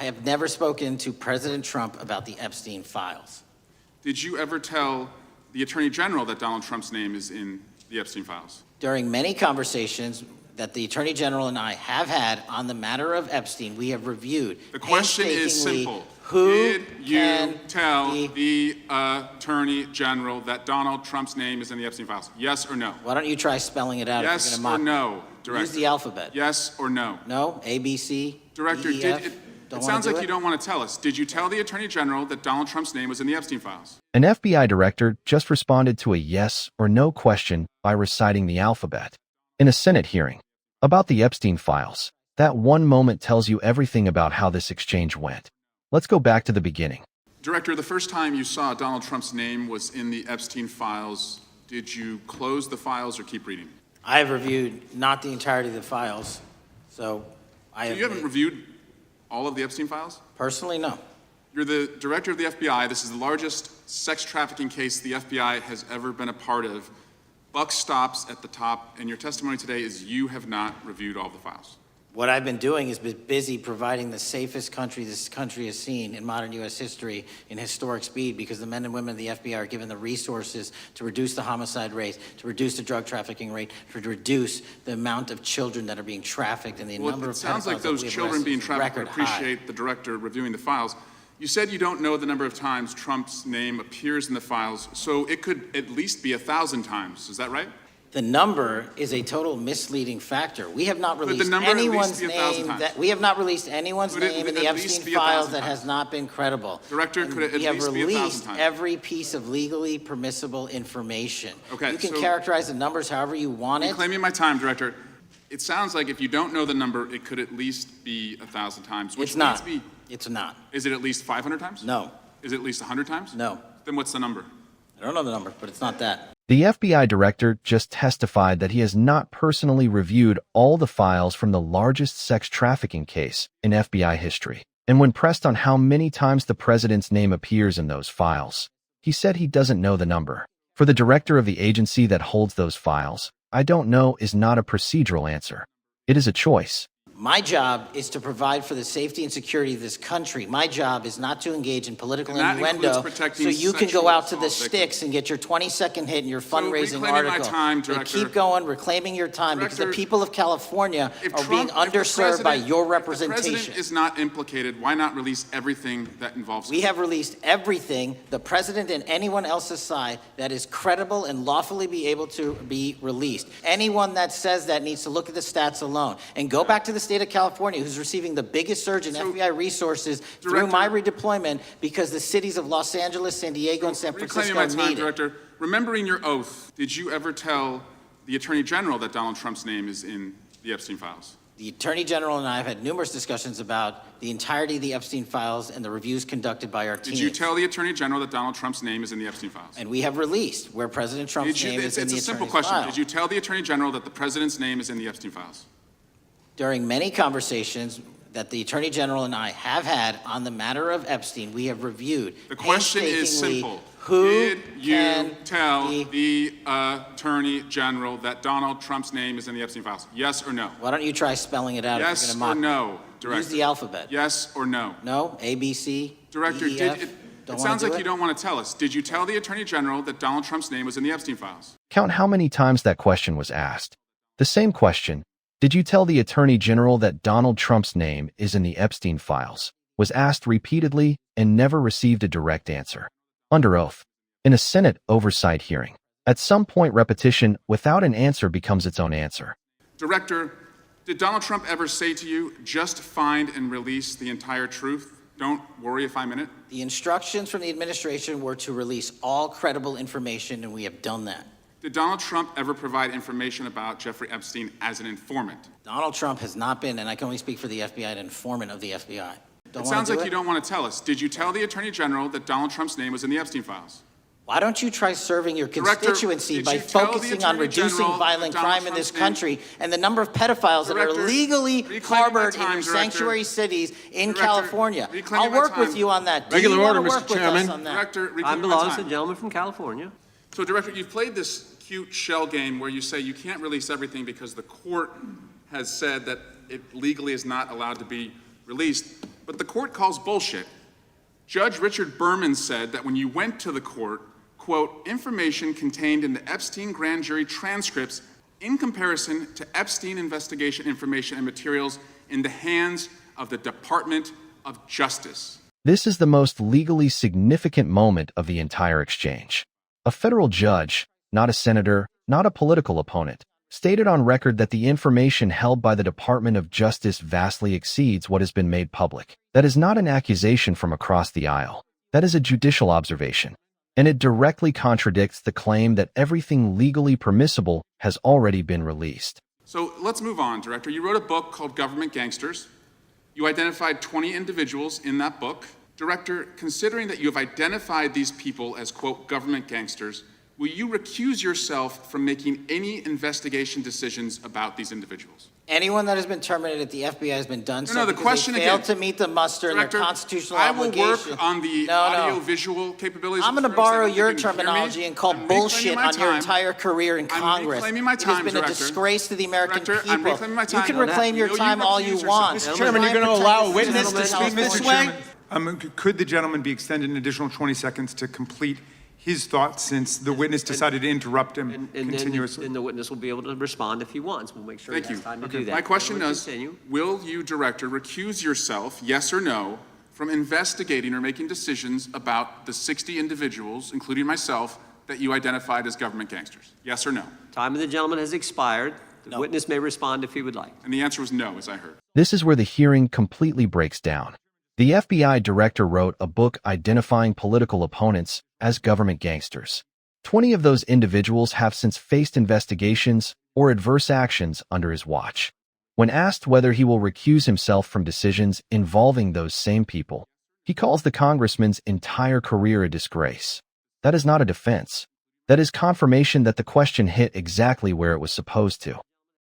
I have never spoken to President Trump about the Epstein files. Did you ever tell the Attorney General that Donald Trump's name is in the Epstein files? During many conversations that the Attorney General and I have had on the matter of Epstein, we have reviewed. The question is simple. Who did you tell the Attorney General that Donald Trump's name is in the Epstein files? Yes or no? Why don't you try spelling it out? Yes or no, Director? Use the alphabet. Yes or no? No? A, B, C, Director, D, E, F? it sounds like you don't want to tell us. Did you tell the Attorney General that Donald Trump's name was in the Epstein files? An FBI director just responded to a yes or no question by reciting the alphabet. In a Senate hearing about the Epstein files, that one moment tells you everything about how this exchange went. Let's go back to the beginning. Director, the first time you saw Donald Trump's name was in the Epstein files. Did you close the files or keep reading? I have reviewed not the entirety of the files, so you haven't reviewed all of the Epstein files? Personally, no. You're the director of the FBI. This is the largest sex trafficking case the FBI has ever been a part of. Buck stops at the top, and your testimony today is you have not reviewed all the files. What I've been doing is been busy providing the safest country this country has seen in modern U.S. history in historic speed, because the men and women of the FBI are given the resources to reduce the homicide rate, to reduce the drug trafficking rate, to reduce the amount of children that are being trafficked and the number of pedophiles. It sounds like those children being trafficked would appreciate the director reviewing the files. You said you don't know the number of times Trump's name appears in the files, so it could at least be 1,000 times. Is that right? The number is a total misleading factor. We have not released anyone's name in the Epstein files that has not been credible. Director, could it at least be 1,000 times? We have released every piece of legally permissible information. Okay, you can characterize the numbers however you want it. You're claiming my time, Director. It sounds like if you don't know the number, it could at least be 1,000 times. It's not. It's not. Is it at least 500 times? No. Is it at least 100 times? No. Then what's the number? I don't know the number, but it's not that. The FBI director just testified that he has not personally reviewed all the files from the largest sex trafficking case in FBI history. And when pressed on how many times the president's name appears in those files, he said he doesn't know the number. For the director of the agency that holds those files, I don't know is not a procedural answer. It is a choice. My job is to provide for the safety and security of this country. My job is not to engage in political innuendo so you can go out to the sticks and get your 20-second hit in your fundraising article. Director. Keep going, reclaiming your time, because the people of California are being underserved by your representation. If the president is not implicated, why not release everything that involves him? We have released everything, the president and anyone else's side, that is credible and lawfully be able to be released. Anyone that says that needs to look at the stats alone and go back to the state of California, who's receiving the biggest surge in FBI resources through my redeployment, because the cities of Los Angeles, San Diego, and San Francisco need it. Director, remembering your oath, did you ever tell the Attorney General that Donald Trump's name is in the Epstein files? The Attorney General and I have had numerous discussions about the entirety of the Epstein files and the reviews conducted by our team. Did you tell the Attorney General that Donald Trump's name is in the Epstein files? And we have released where President Trump's name is in the Attorney's It's a simple question. file. Did you tell the Attorney General that the president's name is in the Epstein files? During many conversations that the Attorney General and I have had on the matter of Epstein, we have reviewed. The question is simple. Who did you tell the Attorney General that Donald Trump's name is in the Epstein files? Yes or no? Why don't you try spelling it out? Yes or no, Director? Use the alphabet. Yes or no? No? A, B, C, Director, D, E, F? it sounds like you don't want to tell us. Did you tell the Attorney General that Donald Trump's name was in the Epstein files? Count how many times that question was asked. The same question, did you tell the Attorney General that Donald Trump's name is in the Epstein files, was asked repeatedly and never received a direct answer. Under oath, in a Senate oversight hearing, at some point repetition without an answer becomes its own answer. Director, did Donald Trump ever say to you, just find and release the entire truth? Don't worry if I'm in it? The instructions from the administration were to release all credible information, and we have done that. Did Donald Trump ever provide information about Jeffrey Epstein as an informant? Donald Trump has not been, and I can only speak for the FBI, an informant of the FBI. It sounds like you don't want to tell us. Did you tell the Attorney General that Donald Trump's name was in the Epstein files? Why don't you try serving your constituency by focusing on reducing violent crime in this country and the number of pedophiles that are legally harbored in your sanctuary cities in California? I'll work with you on that. Regular order, Mr. Chairman. I'm the gentleman from California. So, Director, you've played this cute shell game where you say you can't release everything because the court has said that it legally is not allowed to be released. but the court calls bullshit. Judge Richard Berman said that when you went to the court, quote, information contained in the Epstein grand jury transcripts in comparison to Epstein investigation information and materials in the hands of the Department of Justice. This is the most legally significant moment of the entire exchange. A federal judge, not a senator, not a political opponent, stated on record that the information held by the Department of Justice vastly exceeds what has been made public. That is not an accusation from across the aisle. That is a judicial observation. And it directly contradicts the claim that everything legally permissible has already been released. So let's move on, Director. You wrote a book called Government Gangsters. You identified 20 individuals in that book. Director, considering that you have identified these people as, quote, government gangsters, will you recuse yourself from making any investigation decisions about these individuals? Anyone that has been terminated at the FBI has been done so the because question they failed again, to meet the muster in their Director, constitutional I will obligation. work on the audio-visual capabilities. I'm going to borrow your terminology and call bullshit on your entire career in Congress. Reclaiming my time, It has been a disgrace to the American Director, I'm people. reclaiming my time. You can reclaim your time all you want. Mr. Chairman, you're going to allow a witness to speak this way? Could the gentleman be extended an additional 20 seconds to complete his thoughts, since the witness decided to interrupt him continuously? And the witness will be able to respond if he wants. We'll make sure he has time to do that. My question Now, is, will you, Director, recuse yourself, yes or no, from investigating or making decisions about the 60 individuals, including myself, that you identified as government gangsters? Yes or no? Time of the gentleman has expired. The witness may respond if he would like. And the answer was no, as I heard. This is where the hearing completely breaks down. The FBI director wrote a book identifying political opponents as government gangsters. 20 of those individuals have since faced investigations or adverse actions under his watch. When asked whether he will recuse himself from decisions involving those same people, he calls the congressman's entire career a disgrace. That is not a defense. That is confirmation that the question hit exactly where it was supposed to.